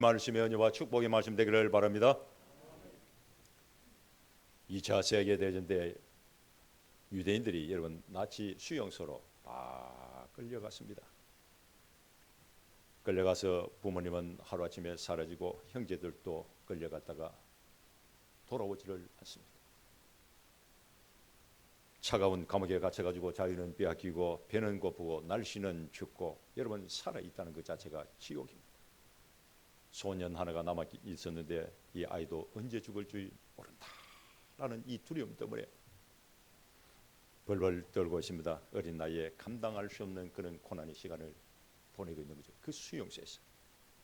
말씀의 은혜와 축복의 말씀 되기를 바랍니다. 2차 세계대전 때 유대인들이 여러분 나치 수용소로 다 끌려갔습니다. 끌려가서 부모님은 하루아침에 사라지고 형제들도 끌려갔다가 돌아오지를 않습니다. 차가운 감옥에 갇혀가지고 자유는 빼앗기고 배는 고프고 날씨는 춥고 여러분 살아있다는 것 자체가 지옥입니다. 소년 하나가 남아 있었는데 이 아이도 언제 죽을 줄 모른다라는 이 두려움 때문에 벌벌 떨고 있습니다. 어린 나이에 감당할 수 없는 그런 고난의 시간을 보내고 있는 거죠. 그 수용소에서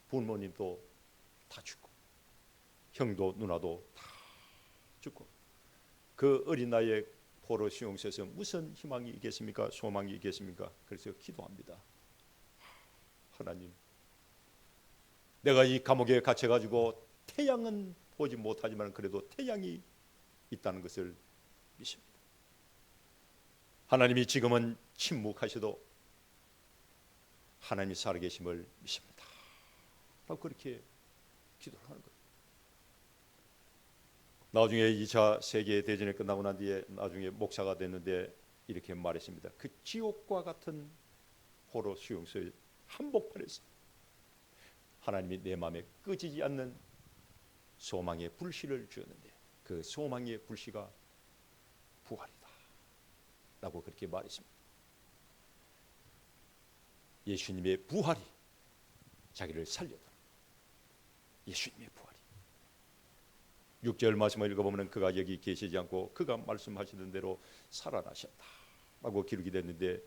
부모님도 다 죽고 형도 누나도 다 죽고 그 어린 나이에 포로 수용소에서 무슨 희망이 있겠습니까? 소망이 있겠습니까? 그래서 기도합니다. 하나님, 내가 이 감옥에 갇혀가지고 태양은 보지 못하지만 그래도 태양이 있다는 것을 믿습니다. 하나님이 지금은 침묵하셔도 하나님이 살아계심을 믿습니다. 라고 그렇게 기도를 하는 거예요. 나중에 2차 세계대전이 끝나고 난 뒤에 나중에 목사가 됐는데 이렇게 말했습니다. 그 지옥과 같은 포로 수용소의 한복판에서 하나님이 내 마음에 꺼지지 않는 소망의 불씨를 주었는데 그 소망의 불씨가 부활이다 라고 그렇게 말했습니다. 예수님의 부활이 자기를 살렸다. 예수님의 부활이 6절 말씀을 읽어보면 그가 여기 계시지 않고 그가 말씀하시던 대로 살아나셨다 라고 기록이 됐는데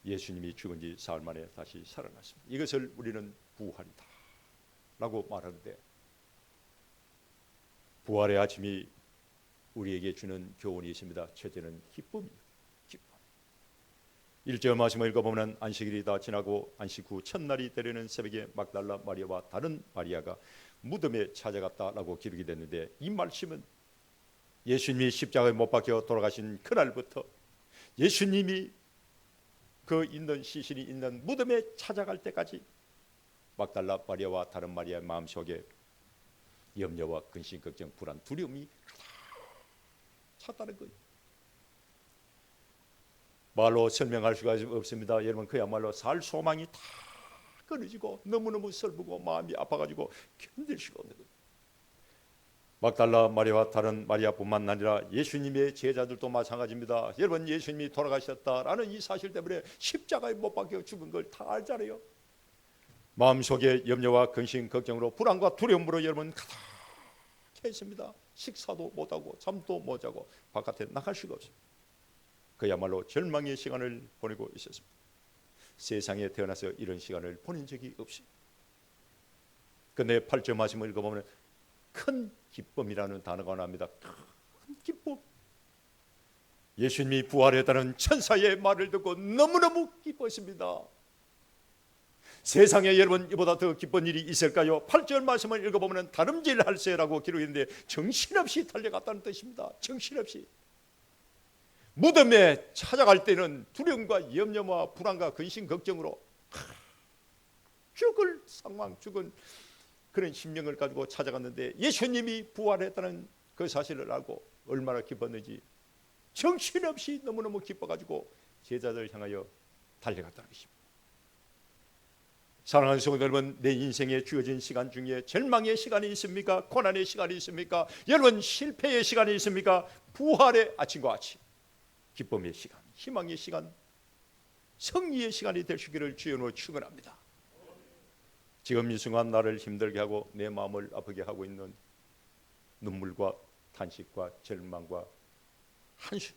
예수님이 죽은 지 사흘 만에 다시 살아났습니다. 이것을 우리는 부활이다 라고 말하는데 부활의 아침이 우리에게 주는 교훈이 있습니다. 첫째는 기쁨이에요. 기쁨. 1절 말씀을 읽어보면 안식일이 다 지나고 안식 후 첫날이 되려는 새벽에 막달라 마리아와 다른 마리아가 무덤에 찾아갔다라고 기록이 됐는데 이 말씀은 예수님이 십자가에 못 박혀 돌아가신 그날부터 예수님이 그 있는 시신이 있는 무덤에 찾아갈 때까지 막달라 마리아와 다른 마리아의 마음속에 염려와 근심, 걱정, 불안, 두려움이 찼다는 거예요. 말로 설명할 수가 없습니다. 여러분 그야말로 살 소망이 다 끊어지고 너무너무 슬프고 마음이 아파가지고 견딜 수가 없는 거예요. 막달라 마리아와 다른 마리아뿐만 아니라 예수님의 제자들도 마찬가지입니다. 여러분 예수님이 돌아가셨다라는 이 사실 때문에 십자가에 못 박혀 죽은 걸 다 알잖아요. 마음속에 염려와 근심, 걱정으로 불안과 두려움으로 여러분 가득했습니다. 식사도 못하고 잠도 못 자고 바깥에 나갈 수가 없습니다. 그야말로 절망의 시간을 보내고 있었습니다. 세상에 태어나서 이런 시간을 보낸 적이 없습니다. 그런데 8절 말씀을 읽어보면 큰 기쁨이라는 단어가 나옵니다. 큰 기쁨. 예수님이 부활했다는 천사의 말을 듣고 너무너무 기뻤습니다. 세상에 여러분 이보다 더 기쁜 일이 있을까요? 8절 말씀을 읽어보면 다름질할세라고 기록했는데 정신없이 달려갔다는 뜻입니다. 정신없이. 무덤에 찾아갈 때는 두려움과 염려와 불안과 근심 걱정으로 죽을 상황, 죽은 그런 심령을 가지고 찾아갔는데 예수님이 부활했다는 그 사실을 알고 얼마나 기뻤는지 정신없이 너무너무 기뻐가지고 제자들 향하여 달려갔다는 것입니다. 사랑하는 성도 여러분, 내 인생에 주어진 시간 중에 절망의 시간이 있습니까? 고난의 시간이 있습니까? 여러분 실패의 시간이 있습니까? 부활의 아침과 같이 기쁨의 시간, 희망의 시간, 승리의 시간이 되시기를 주연으로 축원합니다. 지금 이 순간 나를 힘들게 하고 내 마음을 아프게 하고 있는 눈물과 탄식과 절망과 한숨,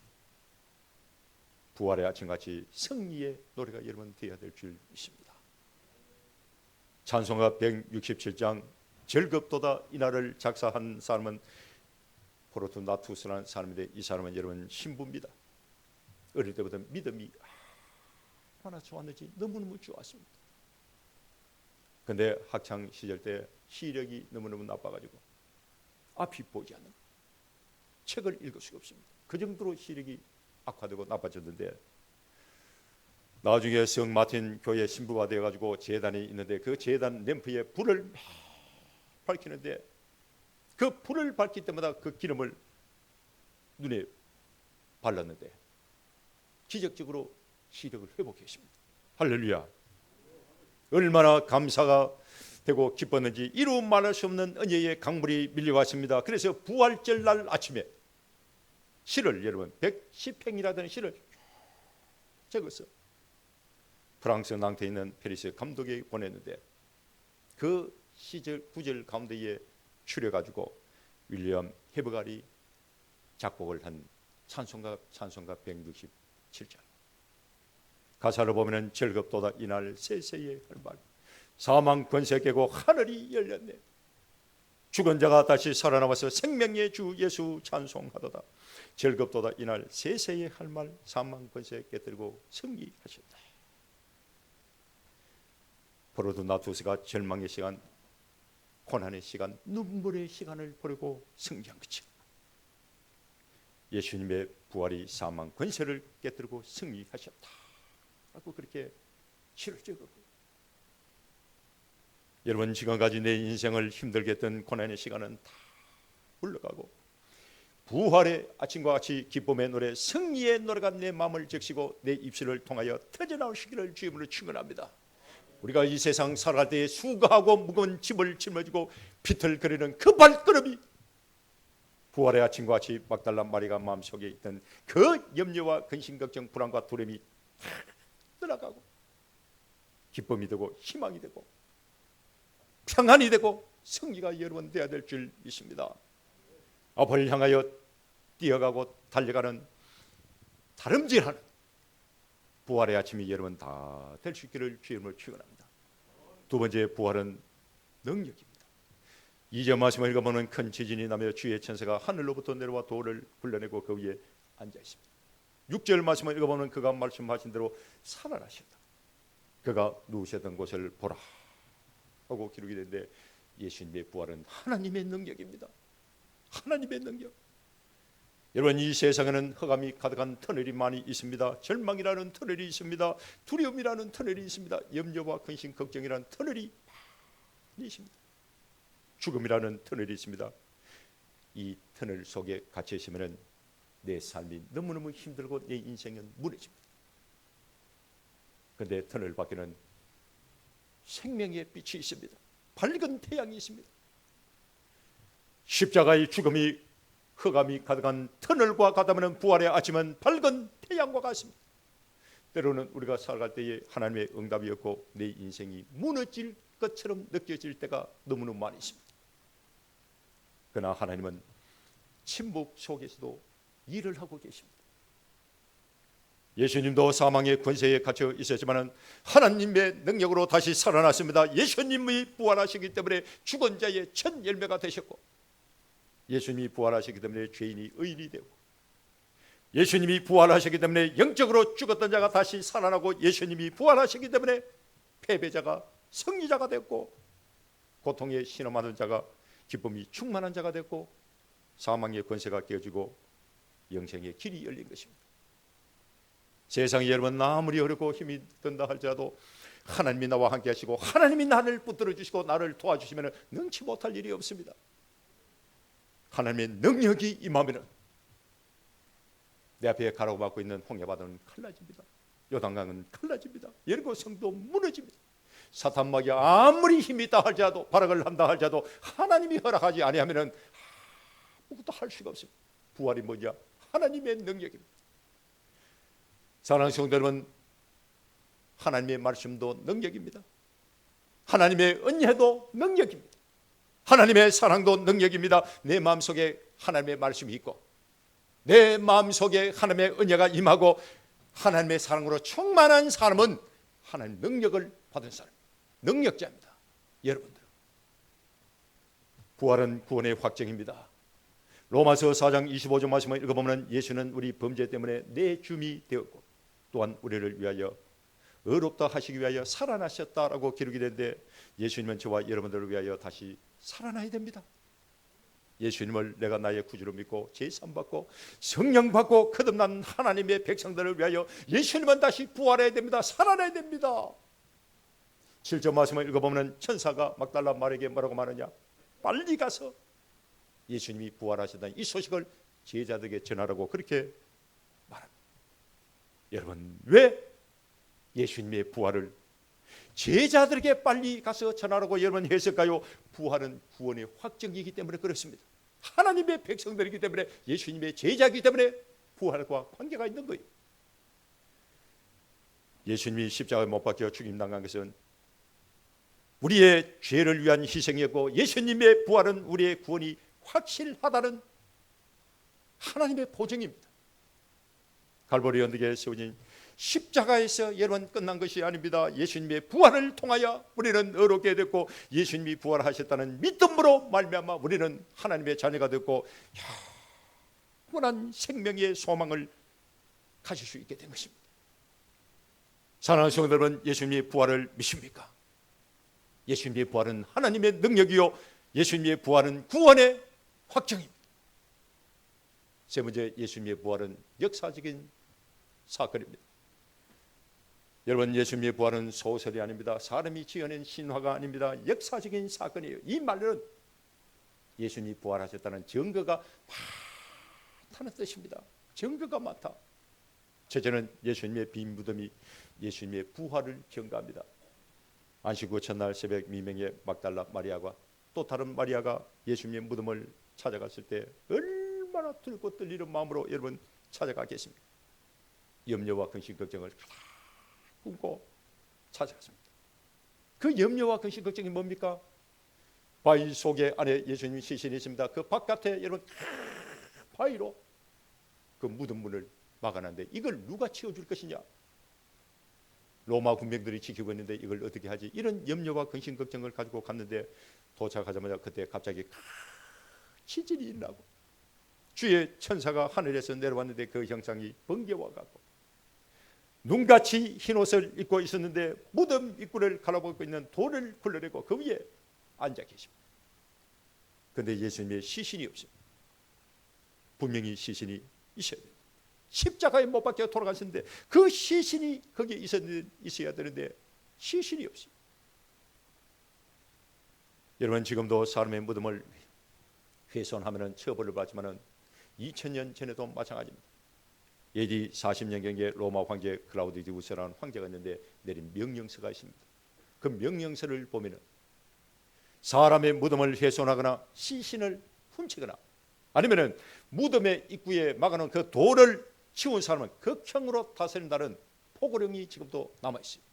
부활의 아침같이 승리의 노래가 여러분 되어야 될 줄 믿습니다. 찬송가 167장 절급도다 이날을 작사한 사람은 포르투나투스라는 사람인데 이 사람은 여러분 신부입니다. 어릴 때부터 믿음이 얼마나 좋았는지 너무너무 좋았습니다. 그런데 학창 시절 때 시력이 너무너무 나빠가지고 앞이 보이지 않는 거예요. 책을 읽을 수가 없습니다. 그 정도로 시력이 악화되고 나빠졌는데 나중에 성 마틴 교회 신부가 되어가지고 제단이 있는데 그 제단 램프에 불을 밝히는데 그 불을 밝힐 때마다 그 기름을 눈에 발랐는데 기적적으로 시력을 회복했습니다. 할렐루야. 얼마나 감사가 되고 기뻤는지 이루 말할 수 없는 은혜의 강물이 밀려왔습니다. 그래서 부활절 날 아침에 시를 여러분 110행이라는 시를 적었어. 프랑스 낭테에 있는 페리스 감독에게 보냈는데 그 시절 구절 가운데에 추려가지고 윌리엄 헤버갈이 작곡을 한 찬송가 167절. 가사를 보면은 즐겁도다 이날 세세의 할 말 사망 권세 깨고 하늘이 열렸네. 죽은 자가 다시 살아나와서 생명의 주 예수 찬송하도다. 즐겁도다 이날 세세의 할 말 사망 권세 깨뜨리고 승리하셨다. 포르투나투스가 절망의 시간, 고난의 시간, 눈물의 시간을 보내고 승리한 거죠. 예수님의 부활이 사망 권세를 깨뜨리고 승리하셨다 라고 그렇게 시를 적었고, 여러분 지금까지 내 인생을 힘들게 했던 고난의 시간은 다 물러가고 부활의 아침과 같이 기쁨의 노래, 승리의 노래가 내 마음을 적시고 내 입술을 통하여 터져나오시기를 주님으로 축원합니다. 우리가 이 세상 살아갈 때에 수고하고 무거운 짐을 짊어지고 비틀거리는 그 발걸음이 부활의 아침과 같이 막달라 마리가 마음속에 있던 그 염려와 근심 걱정 불안과 두려움이 다 떠나가고 기쁨이 되고 희망이 되고 평안이 되고 승리가 여러분 되어야 될 줄 믿습니다. 앞을 향하여 뛰어가고 달려가는 다름질하는 부활의 아침이 여러분 다 될 수 있기를 주님을 축원합니다. 두 번째, 부활은 능력입니다. 2절 말씀을 읽어보면 큰 지진이 나며 주의 천사가 하늘로부터 내려와 돌을 불러내고 그 위에 앉아 있습니다. 6절 말씀을 읽어보면 그가 말씀하신 대로 살아나셨다. 그가 누우셨던 곳을 보라 하고 기록이 되는데, 예수님의 부활은 하나님의 능력입니다. 하나님의 능력. 여러분 이 세상에는 흑암이 가득한 터널이 많이 있습니다. 절망이라는 터널이 있습니다. 두려움이라는 터널이 있습니다. 염려와 근심 걱정이라는 터널이 많이 있습니다. 죽음이라는 터널이 있습니다. 이 터널 속에 갇혀 있으면 내 삶이 너무너무 힘들고 내 인생은 무너집니다. 그런데 터널 밖에는 생명의 빛이 있습니다. 밝은 태양이 있습니다. 십자가의 죽음이 흑암이 가득한 터널과 같다면 부활의 아침은 밝은 태양과 같습니다. 때로는 우리가 살아갈 때에 하나님의 응답이 없고 내 인생이 무너질 것처럼 느껴질 때가 너무너무 많이 있습니다. 그러나 하나님은 침묵 속에서도 일을 하고 계십니다. 예수님도 사망의 권세에 갇혀 있었지만 하나님의 능력으로 다시 살아났습니다. 예수님이 부활하시기 때문에 죽은 자의 첫 열매가 되셨고, 예수님이 부활하시기 때문에 죄인이 의인이 되고, 예수님이 부활하시기 때문에 영적으로 죽었던 자가 다시 살아나고, 예수님이 부활하시기 때문에 패배자가 승리자가 됐고, 고통에 신음하는 자가 기쁨이 충만한 자가 됐고, 사망의 권세가 깨어지고 영생의 길이 열린 것입니다. 세상이 여러분 아무리 어렵고 힘이 든다 할지라도 하나님이 나와 함께 하시고 하나님이 나를 붙들어 주시고 나를 도와주시면 능치 못할 일이 없습니다. 하나님의 능력이 임하면 내 앞에 가라고 막고 있는 홍해바다는 갈라집니다. 요단강은 갈라집니다. 여리고 성도 무너집니다. 사탄마귀 아무리 힘이 있다 할지라도 발악을 한다 할지라도 하나님이 허락하지 아니하면 아무것도 할 수가 없습니다. 부활이 뭐냐? 하나님의 능력입니다. 사랑하는 성도 여러분, 하나님의 말씀도 능력입니다. 하나님의 은혜도 능력입니다. 하나님의 사랑도 능력입니다. 내 마음속에 하나님의 말씀이 있고 내 마음속에 하나님의 은혜가 임하고 하나님의 사랑으로 충만한 사람은 하나님의 능력을 받은 사람입니다. 능력자입니다. 여러분들, 부활은 구원의 확정입니다. 로마서 4장 25절 말씀을 읽어보면 예수는 우리 범죄 때문에 내 줌이 되었고 또한 우리를 위하여 의롭다 하시기 위하여 살아나셨다라고 기록이 되는데, 예수님은 저와 여러분들을 위하여 다시 살아나야 됩니다. 예수님을 내가 나의 구주로 믿고 제산 받고 성령 받고 거듭난 하나님의 백성들을 위하여 예수님은 다시 부활해야 됩니다. 살아나야 됩니다. 7절 말씀을 읽어보면 천사가 막달라 마리에게 뭐라고 말하냐? 빨리 가서 예수님이 부활하셨다는 이 소식을 제자들에게 전하라고 그렇게 말합니다. 여러분, 왜 예수님의 부활을 제자들에게 빨리 가서 전하라고 여러분 했을까요? 부활은 구원의 확정이기 때문에 그렇습니다. 하나님의 백성들이기 때문에, 예수님의 제자이기 때문에 부활과 관계가 있는 거예요. 예수님이 십자가에 못 박혀 죽임당한 것은 우리의 죄를 위한 희생이었고, 예수님의 부활은 우리의 구원이 확실하다는 하나님의 보증입니다. 갈보리 언덕에 세워진 십자가에서 여러분 끝난 것이 아닙니다. 예수님의 부활을 통하여 우리는 의롭게 됐고, 예수님이 부활하셨다는 믿음으로 말미암아 우리는 하나님의 자녀가 됐고 영원한 생명의 소망을 가질 수 있게 된 것입니다. 사랑하는 성도 여러분, 예수님의 부활을 믿습니까? 예수님의 부활은 하나님의 능력이요, 예수님의 부활은 구원의 확정입니다. 세 번째, 예수님의 부활은 역사적인 사건입니다. 여러분, 예수님의 부활은 소설이 아닙니다. 사람이 지어낸 신화가 아닙니다. 역사적인 사건이에요. 이 말은 예수님이 부활하셨다는 증거가 많다는 뜻입니다. 증거가 많다. 첫째는 예수님의 빈 무덤이 예수님의 부활을 증거합니다. 안식 후 첫날 새벽 미명에 막달라 마리아와 또 다른 마리아가 예수님의 무덤을 찾아갔을 때 얼마나 들고 떨리는 마음으로 여러분 찾아가겠습니까? 염려와 근심 걱정을 꿈고 찾아갔습니다. 그 염려와 근심 걱정이 뭡니까? 바위 속에 안에 예수님 시신이 있습니다. 그 바깥에 여러분 바위로 그 무덤 문을 막아놨는데 이걸 누가 치워줄 것이냐? 로마 군병들이 지키고 있는데 이걸 어떻게 하지? 이런 염려와 근심 걱정을 가지고 갔는데, 도착하자마자 그때 갑자기 지진이 일어나고 주의 천사가 하늘에서 내려왔는데 그 형상이 번개와 같고 눈같이 흰 옷을 입고 있었는데 무덤 입구를 갈아보고 있는 돌을 굴러내고 그 위에 앉아 계십니다. 그런데 예수님의 시신이 없습니다. 분명히 시신이 있어야 됩니다. 십자가에 못 박혀 돌아가셨는데 그 시신이 거기에 있어야 되는데 시신이 없습니다. 여러분, 지금도 사람의 무덤을 훼손하면 처벌을 받지만 2000년 전에도 마찬가지입니다. AD 40년경에 로마 황제 클라우디우스라는 황제가 있는데 내린 명령서가 있습니다. 그 명령서를 보면 사람의 무덤을 훼손하거나 시신을 훔치거나 아니면 무덤의 입구에 막아놓은 그 돌을 치운 사람은 극형으로 다스린다는 포고령이 지금도 남아있어요.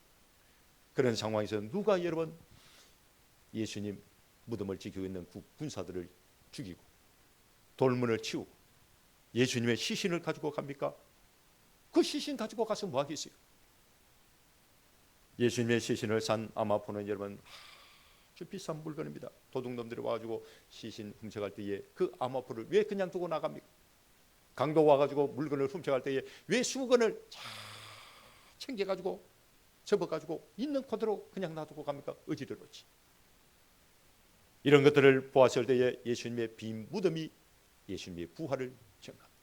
그런 상황에서 누가 여러분 예수님 무덤을 지키고 있는 군사들을 죽이고 돌문을 치우고 예수님의 시신을 가지고 갑니까? 그 시신 가지고 가서 뭐 하겠어요? 예수님의 시신을 산 아마포는 여러분 아주 비싼 물건입니다. 도둑놈들이 와가지고 시신 훔쳐갈 때에 그 아마포를 왜 그냥 두고 나갑니까? 강도 와가지고 물건을 훔쳐갈 때에 왜 수건을 잘 챙겨가지고 접어가지고 있는 그대로 그냥 놔두고 갑니까? 의지를 놓지. 이런 것들을 보았을 때에 예수님의 빈 무덤이 예수님의 부활을 증가합니다.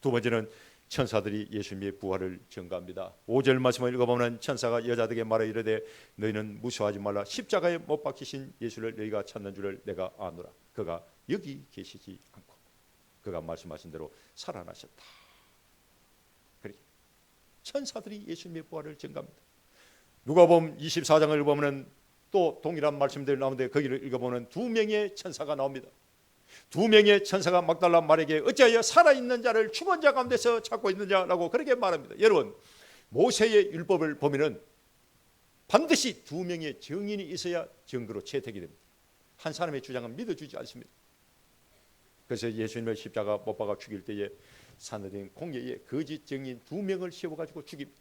두 번째는 천사들이 예수님의 부활을 증거합니다. 5절 말씀을 읽어보면 천사가 여자들에게 말하 이르되 너희는 무서워하지 말라. 십자가에 못 박히신 예수를 너희가 찾는 줄을 내가 아노라. 그가 여기 계시지 않고 그가 말씀하신 대로 살아나셨다. 그렇게 천사들이 예수님의 부활을 증거합니다. 누가복음 24장을 보면 또 동일한 말씀들이 나오는데 거기를 읽어보면 두 명의 천사가 나옵니다. 두 명의 천사가 막달라 마리아에게 어찌하여 살아있는 자를 죽은 자 가운데서 찾고 있느냐라고 그렇게 말합니다. 여러분, 모세의 율법을 보면은 반드시 두 명의 증인이 있어야 증거로 채택이 됩니다. 한 사람의 주장은 믿어주지 않습니다. 그래서 예수님을 십자가 못 박아 죽일 때에 산더린 공예에 거짓 증인 두 명을 세워가지고 죽입니다.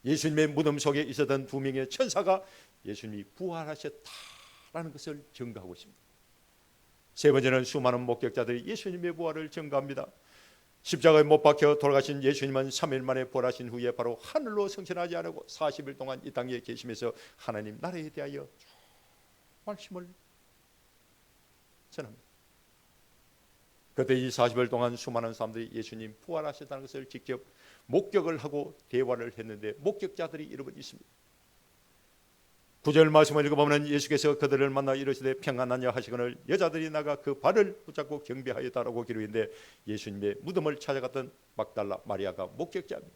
예수님의 무덤 속에 있었던 두 명의 천사가 예수님이 부활하셨다라는 것을 증거하고 있습니다. 세 번째는 수많은 목격자들이 예수님의 부활을 증거합니다. 십자가에 못 박혀 돌아가신 예수님은 3일 만에 부활하신 후에 바로 하늘로 승천하지 않고 40일 동안 이 땅에 계시면서 하나님 나라에 대하여 말씀을 전합니다. 그때 이 40일 동안 수많은 사람들이 예수님 부활하셨다는 것을 직접 목격을 하고 대화를 했는데 목격자들이 여러분 있습니다. 9절 말씀을 읽어보면 예수께서 그들을 만나 이르시되 평안하냐 하시거늘 여자들이 나가 그 발을 붙잡고 경배하였다라고 기록인데 예수님의 무덤을 찾아갔던 막달라 마리아가 목격자입니다.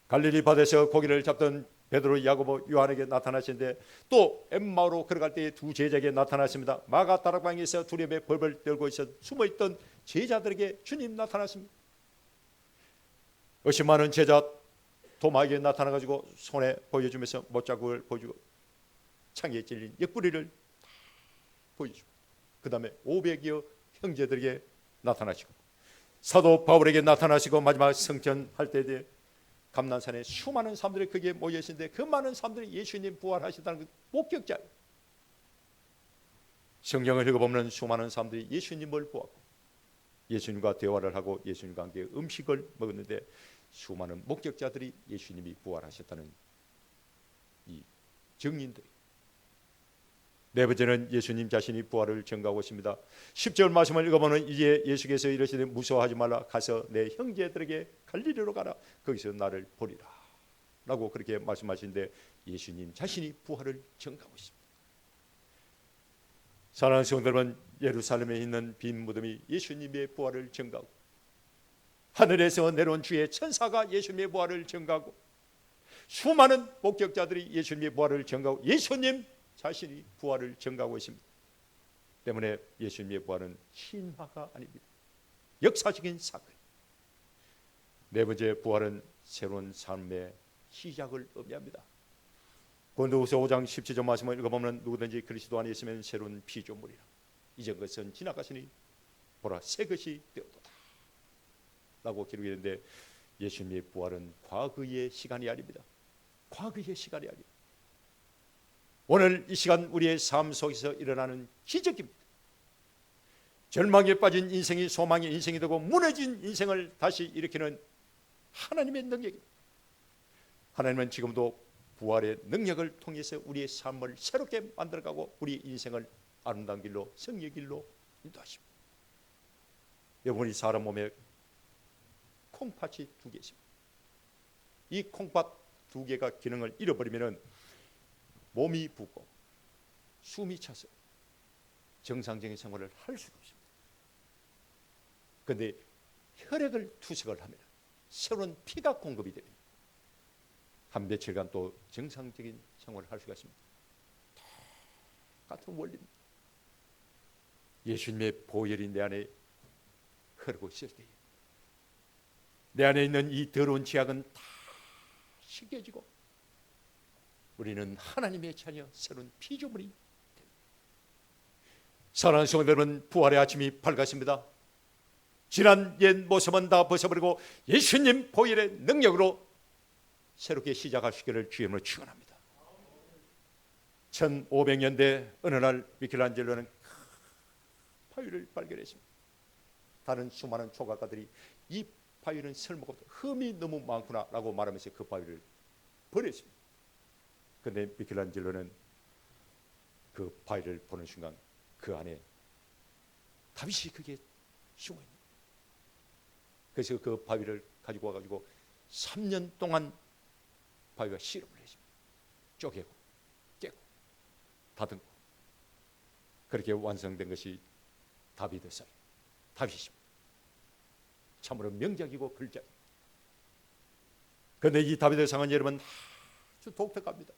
갈릴리 바다에서 고기를 잡던 베드로, 야고보, 요한에게 나타나시는데 또 엠마오로 걸어갈 때에 두 제자에게 나타나십니다. 마가 다락방에서 두려움에 벌벌 떨고 있어 숨어있던 제자들에게 주님 나타나십니다. 의심 많은 제자 도마에게 나타나가지고 손에 보여주면서 못자국을 보여주고 창에 찔린 옆구리를 보여주고 그 다음에 500여 형제들에게 나타나시고 사도 바울에게 나타나시고 마지막 성전할 때에 감난산에 수많은 사람들이 거기에 모여있는데 그 많은 사람들이 예수님 부활하셨다는 그 목격자예요. 성경을 읽어보면 수많은 사람들이 예수님을 보았고 예수님과 대화를 하고 예수님과 함께 음식을 먹었는데 수많은 목격자들이 예수님이 부활하셨다는 이 증인들. 네 번째는 예수님 자신이 부활을 증거하고 있습니다. 10절 말씀을 읽어보면 이제 예수께서 이르시되 무서워하지 말라 가서 내 형제들에게 갈릴리로 가라 거기서 나를 보리라 라고 그렇게 말씀하시는데 예수님 자신이 부활을 증거하고 있습니다. 사랑하는 성도 여러분, 예루살렘에 있는 빈 무덤이 예수님의 부활을 증거하고 하늘에서 내려온 주의 천사가 예수님의 부활을 증거하고 수많은 목격자들이 예수님의 부활을 증거하고 예수님 자신이 부활을 증거하고 있습니다. 때문에 예수님의 부활은 신화가 아닙니다. 역사적인 사건. 네 번째, 부활은 새로운 삶의 시작을 의미합니다. 고린도후서 5장 17절 말씀을 읽어보면 누구든지 그리스도 안에 있으면 새로운 피조물이라 이전 것은 지나갔으니 보라 새 것이 되었도다 라고 기록했는데 예수님의 부활은 과거의 시간이 아닙니다. 과거의 시간이 아닙니다. 오늘 이 시간 우리의 삶 속에서 일어나는 기적입니다. 절망에 빠진 인생이 소망의 인생이 되고 무너진 인생을 다시 일으키는 하나님의 능력입니다. 하나님은 지금도 부활의 능력을 통해서 우리의 삶을 새롭게 만들어가고 우리 인생을 아름다운 길로 승리의 길로 인도하십니다. 여러분이 사람 몸에 콩팥이 두 개 있습니다. 이 콩팥 두 개가 기능을 잃어버리면 몸이 붓고 숨이 차서 정상적인 생활을 할 수가 없습니다. 그런데 혈액을 투석을 하면 새로운 피가 공급이 됩니다. 한 며칠간 또 정상적인 생활을 할 수가 있습니다. 똑같은 원리입니다. 예수님의 보혈이 내 안에 흐르고 있을 때에 내 안에 있는 이 더러운 죄악은 다 씻겨지고 우리는 하나님의 자녀 새로운 피조물이 됩니다. 사랑하는 성도 여러분, 부활의 아침이 밝았습니다. 지난 옛 모습은 다 벗어버리고 예수님 보혈의 능력으로 새롭게 시작할 수 있기를 주님으로 축원합니다. 1500년대 어느 날 미켈란젤로는 파율을 발견했습니다. 다른 수많은 조각가들이 이 파율은 쓸모없다, 흠이 너무 많구나 라고 말하면서 그 파율을 버렸습니다. 그런데 미켈란젤로는 그 파율을 보는 순간 그 안에 다윗이 그게 숨어있는, 그래서 그 바위를 가지고 와가지고 3년 동안 바위가 실험을 했습니다. 쪼개고 깨고 다듬고 그렇게 완성된 것이 다비드상, 다윗입니다. 참으로 명작이고 걸작입니다. 그런데 이 다비드상은 여러분 아주 독특합니다.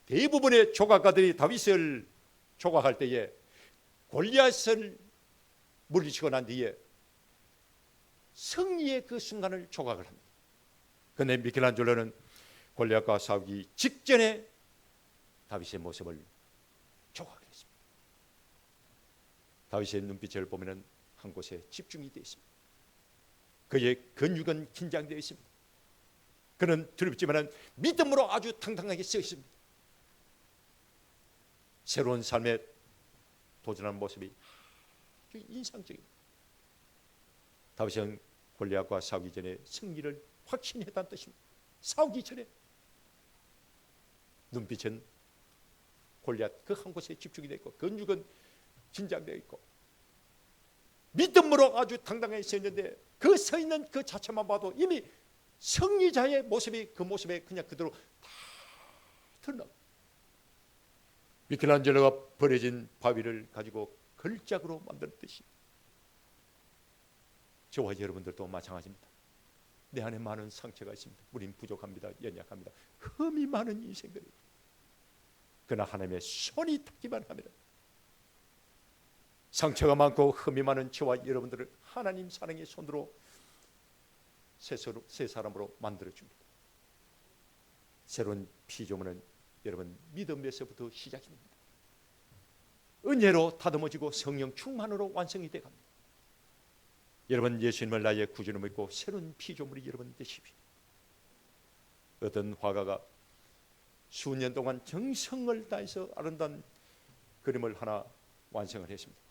대부분의 조각가들이 다윗을 조각할 때에 골리앗을 물리치고 난 뒤에 승리의 그 순간을 조각을 합니다. 그런데 미켈란젤로는 골리앗과 싸우기 직전에 다윗의 모습을 조각을 했습니다. 다윗의 눈빛을 보면 한 곳에 집중이 되어 있습니다. 그의 근육은 긴장되어 있습니다. 그는 두렵지만 믿음으로 아주 당당하게 서 있습니다. 새로운 삶에 도전하는 모습이 아주 인상적입니다. 다윗은 골리앗과 싸우기 전에 승리를 확신히 했다는 뜻입니다. 싸우기 전에 눈빛은 골리앗 그 한 곳에 집중이 되어 있고 근육은 긴장되어 있고 믿음으로 아주 당당하게 서 있는데 그 서 있는 그 자체만 봐도 이미 승리자의 모습이 그 모습에 그냥 그대로 다 드러납니다. 미켈란젤로가 버려진 바위를 가지고 걸작으로 만들었듯이 저와 여러분들도 마찬가지입니다. 내 안에 많은 상처가 있습니다. 우린 부족합니다. 연약합니다. 흠이 많은 인생들입니다. 그러나 하나님의 손이 닿기만 하면 상처가 많고 흠이 많은 저와 여러분들을 하나님 사랑의 손으로 새 사람으로 만들어줍니다. 새로운 피조물은 여러분 믿음에서부터 시작입니다. 은혜로 다듬어지고 성령 충만으로 완성이 되갑니다. 여러분 예수님을 나의 구주로 믿고 새로운 피조물이 여러분 되십시오. 어떤 화가가 수년 동안 정성을 다해서 아름다운 그림을 하나 완성을 했습니다.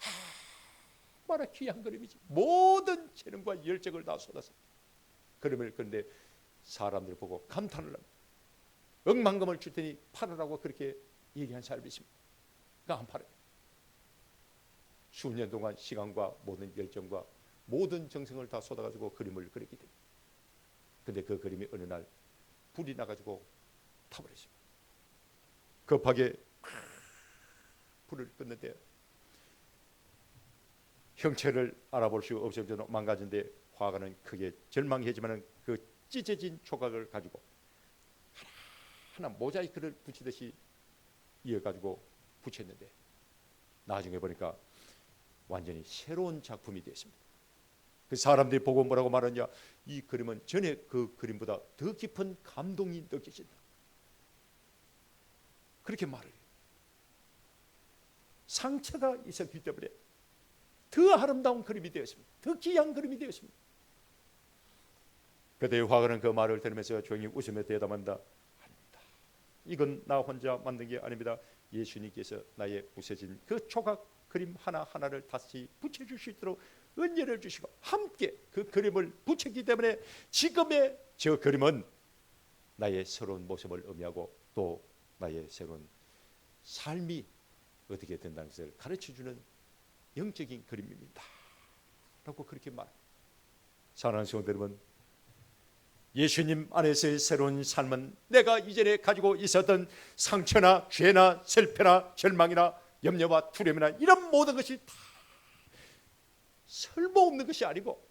얼마나 귀한 그림이지. 모든 재능과 열정을 다 쏟아서 그림을 그런데 사람들 보고 감탄을 합니다. 억만금을 줄 테니 팔으라고 그렇게 얘기한 사람이 있습니다. 그러니까 안 팔아요. 수년 동안 시간과 모든 열정과 모든 정성을 다 쏟아가지고 그림을 그렸기 때문에. 근데 그 그림이 어느 날 불이 나가지고 타버렸습니다. 급하게 불을 껐는데 형체를 알아볼 수 없을 정도로 망가진데 화가는 크게 절망했지만 그 찢어진 조각을 가지고 하나 모자이크를 붙이듯이 이어가지고 붙였는데 나중에 보니까 완전히 새로운 작품이 되었습니다. 그 사람들이 보고 뭐라고 말하냐, 이 그림은 전에 그 그림보다 더 깊은 감동이 느껴진다. 그렇게 말을 해요. 상처가 있었기 때문에 더 아름다운 그림이 되었습니다. 더 귀한 그림이 되었습니다. 그때의 화가는 그 말을 들으면서 조용히 웃으며 대답한다. 아닙니다. 이건 나 혼자 만든 게 아닙니다. 예수님께서 나의 부서진 그 조각 그림 하나하나를 다시 붙여줄 수 있도록 은혜를 주시고 함께 그 그림을 붙였기 때문에 지금의 저 그림은 나의 새로운 모습을 의미하고 또 나의 새로운 삶이 어떻게 된다는 것을 가르쳐주는 영적인 그림입니다 라고 그렇게 말합니다. 사랑하는 성도 여러분, 예수님 안에서의 새로운 삶은 내가 이전에 가지고 있었던 상처나 죄나 실패나 절망이나 염려와 두려움이나 이런 모든 것이 다 쓸모없는 것이 아니고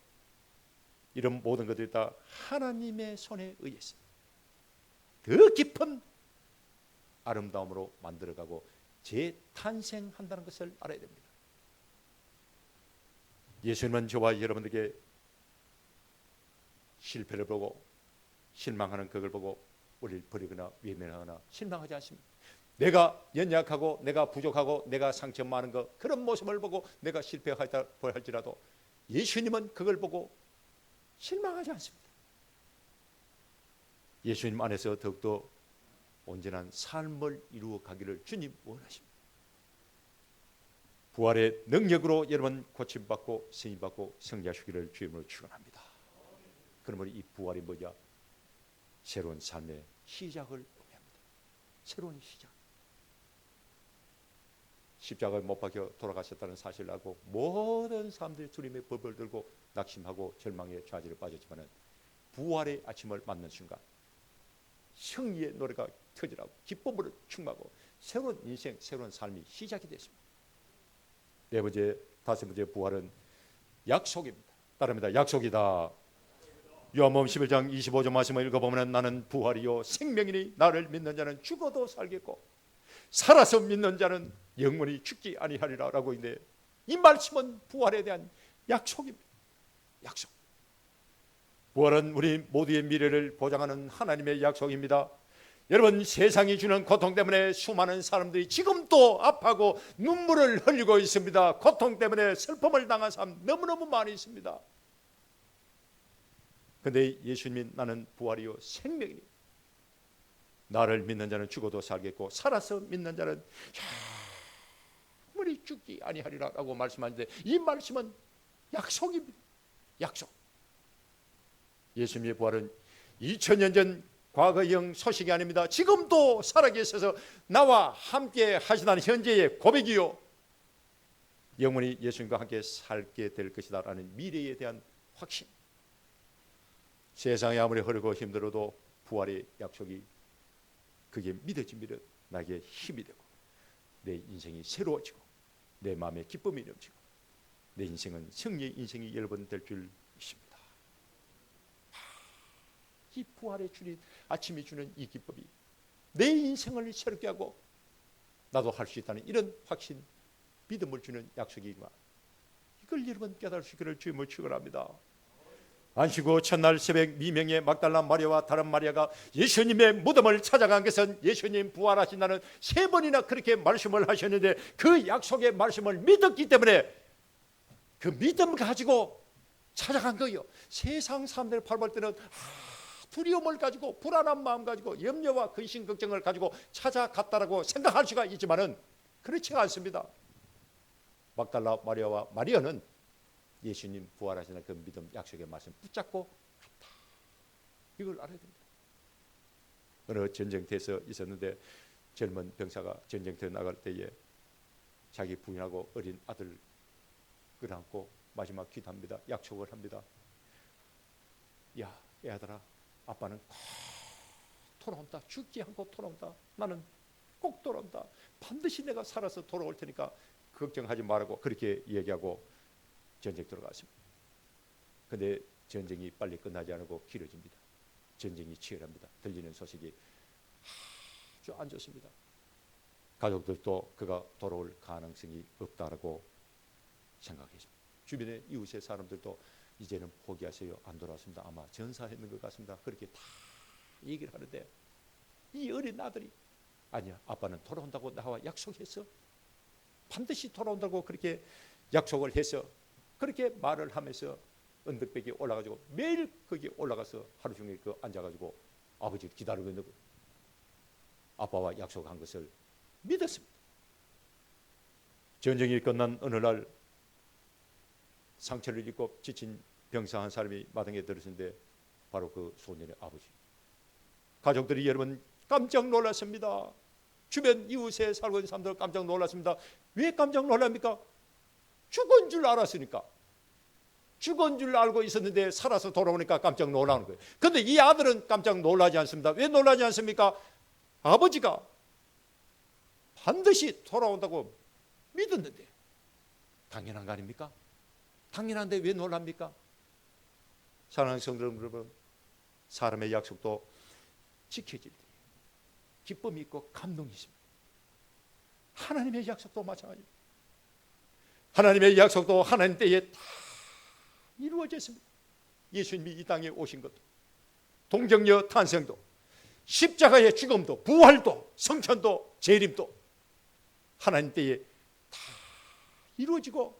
이런 모든 것들이 다 하나님의 손에 의해서 더 깊은 아름다움으로 만들어가고 재탄생한다는 것을 알아야 됩니다. 예수님은 저와 여러분들에게 실패를 보고 실망하는 그걸 보고 우리를 버리거나 외면하거나 실망하지 않습니다. 내가 연약하고 내가 부족하고 내가 상처 많은 것 그런 모습을 보고 내가 실패하다 할지라도 예수님은 그걸 보고 실망하지 않습니다. 예수님 안에서 더욱더 온전한 삶을 이루어 가기를 주님 원하십니다. 부활의 능력으로 여러분 고침받고 승인받고 성리하시기를 주님으로 축원합니다. 그러면 이 부활이 뭐냐? 새로운 삶의 시작을 의미합니다. 새로운 시작. 십자가에 못 박혀 돌아가셨다는 사실을 알고 모든 사람들이 주님의 법을 들고 낙심하고 절망의 좌절에 빠졌지만 부활의 아침을 맞는 순간 승리의 노래가 터지라고 기쁨으로 충만하고 새로운 인생, 새로운 삶이 시작이 됐습니다. 네 번째, 다섯 번째 부활은 약속입니다. 따릅니다. 약속이다. 요한복음 11장 25절 말씀을 읽어보면 나는 부활이요 생명이니 나를 믿는 자는 죽어도 살겠고 살아서 믿는 자는 영원히 죽지 아니하리라 라고 있는데 이 말씀은 부활에 대한 약속입니다. 약속. 부활은 우리 모두의 미래를 보장하는 하나님의 약속입니다. 여러분, 세상이 주는 고통 때문에 수많은 사람들이 지금도 아파하고 눈물을 흘리고 있습니다. 고통 때문에 슬픔을 당한 사람 너무너무 많이 있습니다. 그런데 예수님이 나는 부활이요 생명이니 나를 믿는 자는 죽어도 살겠고 살아서 믿는 자는 영원히 죽지 아니하리라 라고 말씀하는데 이 말씀은 약속입니다. 약속. 예수님의 부활은 2000년 전 과거형 소식이 아닙니다. 지금도 살아계셔서 나와 함께 하시다는 현재의 고백이요 영원히 예수님과 함께 살게 될 것이다 라는 미래에 대한 확신. 세상이 아무리 흐르고 힘들어도 부활의 약속이 그게 믿어지면 나에게 힘이 되고 내 인생이 새로워지고 내 마음에 기쁨이 넘치고 내 인생은 승리의 인생이 여러분 될 줄 믿습니다. 이 부활의 주님 아침이 주는 이 기쁨이 내 인생을 새롭게 하고 나도 할 수 있다는 이런 확신, 믿음을 주는 약속이구나. 이걸 여러분 깨달을 수 있기를 주님을 축원합니다. 안식구 첫날 새벽 미명에 막달라 마리아와 다른 마리아가 예수님의 무덤을 찾아간 것은 예수님 부활하신다는 3번이나 그렇게 말씀을 하셨는데 그 약속의 말씀을 믿었기 때문에 그 믿음을 가지고 찾아간 거예요. 세상 사람들 바라볼 때는 두려움을 가지고 불안한 마음 가지고 염려와 근심 걱정을 가지고 찾아갔다라고 생각할 수가 있지만은 그렇지가 않습니다. 막달라 마리아와 마리아는 예수님 부활하시는 그 믿음 약속의 말씀 붙잡고 갔다. 이걸 알아야 됩니다. 어느 전쟁터에서 있었는데 젊은 병사가 전쟁터에 나갈 때에 자기 부인하고 어린 아들 끌어안고 마지막 기도합니다. 약속을 합니다. 야, 애아들아, 아빠는 꼭 돌아온다. 죽지 않고 돌아온다. 나는 꼭 돌아온다. 반드시 내가 살아서 돌아올 테니까 걱정하지 말라고 그렇게 얘기하고 전쟁 들어갔습니다. 그런데 전쟁이 빨리 끝나지 않고 길어집니다. 전쟁이 치열합니다. 들리는 소식이 아주 안 좋습니다. 가족들도 그가 돌아올 가능성이 없다라고 생각했습니다. 주변의 이웃의 사람들도 이제는 포기하세요. 안 돌아왔습니다. 아마 전사했는 것 같습니다. 그렇게 다 얘기를 하는데 이 어린 아들이 아니야, 아빠는 돌아온다고 나와 약속했어. 반드시 돌아온다고 그렇게 약속을 해서 그렇게 말을 하면서 언덕배기에 올라가지고 매일 거기 올라가서 하루 종일 그 앉아가지고 아버지를 기다리고 있는 거예요. 아빠와 약속한 것을 믿었습니다. 전쟁이 끝난 어느 날 상처를 입고 지친 병사 한 사람이 마당에 들었는데 바로 그 소년의 아버지. 가족들이 여러분 깜짝 놀랐습니다. 주변 이웃에 살고 있는 사람들 깜짝 놀랐습니다. 왜 깜짝 놀랍니까? 죽은 줄 알았으니까. 죽은 줄 알고 있었는데 살아서 돌아오니까 깜짝 놀라는 거예요. 그런데 이 아들은 깜짝 놀라지 않습니다. 왜 놀라지 않습니까? 아버지가 반드시 돌아온다고 믿었는데 당연한 거 아닙니까? 당연한데 왜 놀랍니까? 사랑하는 성도 여러분, 사람의 약속도 지켜질 때 기쁨이 있고 감동이 있습니다. 하나님의 약속도 마찬가지입니다. 하나님의 약속도 하나님 때에 다 이루어졌습니다. 예수님이 이 땅에 오신 것도, 동정녀 탄생도, 십자가의 죽음도, 부활도, 성천도, 재림도 하나님 때에 다 이루어지고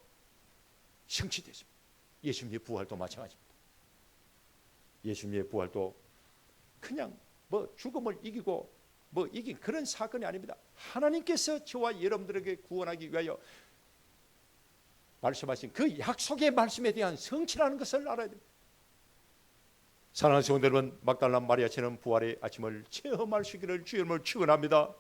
성취됐습니다. 예수님의 부활도 마찬가지입니다. 예수님의 부활도 그냥 죽음을 이기고 이긴 그런 사건이 아닙니다. 하나님께서 저와 여러분들에게 구원하기 위하여 말씀하신 그 약속의 말씀에 대한 성취라는 것을 알아야 됩니다. 사랑하는 성도 여러분, 막달라 마리아처럼 부활의 아침을 체험할 수 있기를 주님을 축원합니다.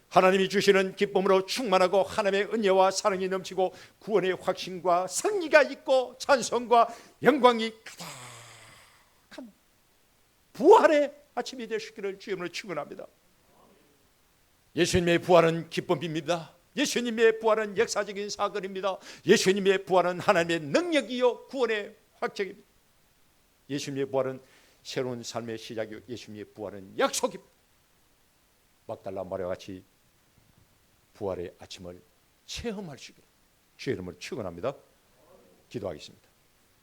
하나님이 주시는 기쁨으로 충만하고 하나님의 은혜와 사랑이 넘치고 구원의 확신과 승리가 있고 찬송과 영광이 가득한 부활의 아침이 될 수 있기를 주님을 축원합니다. 예수님의 부활은 기쁨입니다. 예수님의 부활은 역사적인 사건입니다. 예수님의 부활은 하나님의 능력이요 구원의 확정입니다. 예수님의 부활은 새로운 삶의 시작이요 예수님의 부활은 약속입니다. 막달라 마리아와 같이 부활의 아침을 체험할 수 있기를 주의 이름으로 축원합니다. 기도하겠습니다.